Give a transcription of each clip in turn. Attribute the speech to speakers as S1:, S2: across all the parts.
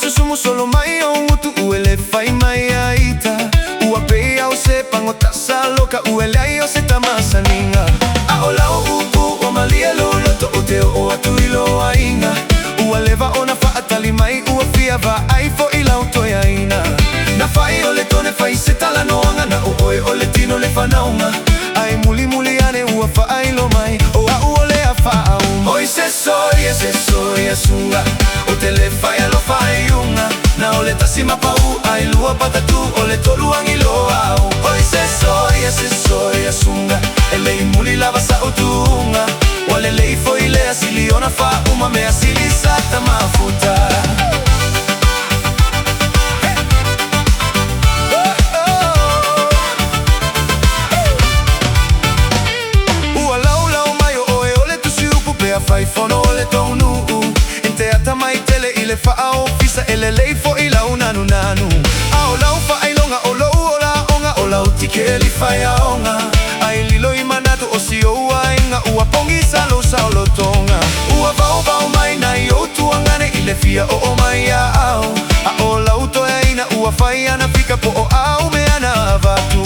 S1: susumu solo mai o utu uele fai mai aita. Ua pei au se pangota sa loka uele ai o se tamasa ninga. A o lau upu o malia lolo to o teo o atu ilo ainga. Ua leva o na faatali mai ua fia va ai fo ilau toia ina. Na fai o le tone fai se tala noanga na o oe o le tino le whanaunga. Ai muli muli ane ua fai lo mai o a ua le a whaaunga. Oi se soia sunga o te le fai alo fai unga. Na o le tasima pau ai lua patatu o le toluangi lo au. Oi se soia sunga e lei muli lava sa o tuunga. Wale lei foi le asili ona fa uma me asili sa tamafuta. Fai fono le tonu Inte ata mai tele ile faa ofisa ele lei fo ila unanu nanu. Ao lau fa ai longa o lou o la onga o lau tike li fai a onga. Ai lilo i manatu o si o ua inga ua pongi sa lo sa o lo tonga. Ua vau mai na i o tuangane ile fia o mai a au. A o lau toea ina ua fai ana fika po o au me ana avatu.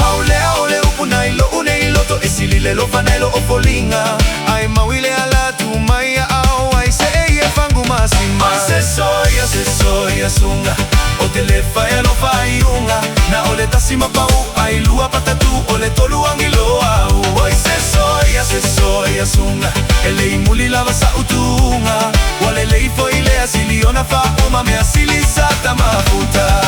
S1: Au lea o le upu na ilo une iloto e sili le lo fanelo o folinga. Ai mawile ala tu mai a au ai se e fangu masima. Ai se soia sunga o te le fai alo fai unga. Na o le tasima pau ai lua patatu o le toluangi lo au. Ai se soia sunga e lei muli lava sa utunga. Wale lei foi le asili ona fa uma me asili sa tamafuta.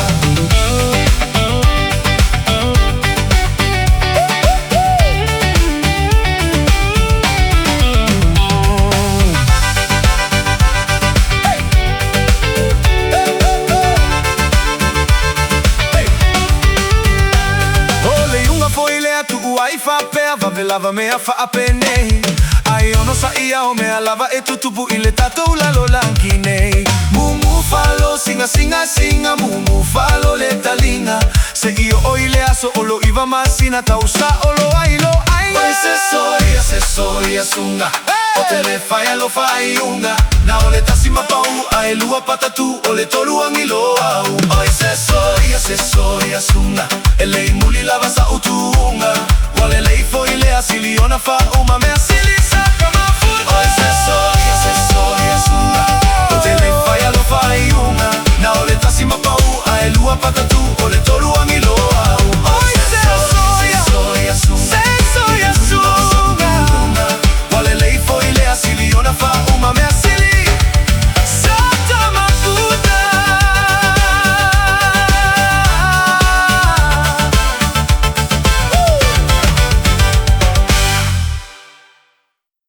S1: Ai fa pea va velava mea fa apene. Ai ono sa ia o mea lava e tutupu ile tatou la lo lankine. Mumu falo singa mumu falo le talinga. Se io o ile aso o lo iva masina tausa o lo ai lo ai. Ai se soia sunga o te le fai alo fai unga. Na o le tasima pau ai lua patatu o le toluangi lo au. Ai se soia sunga e lei muli lava sa utunga. Wale lei foi le asili ona fa uma me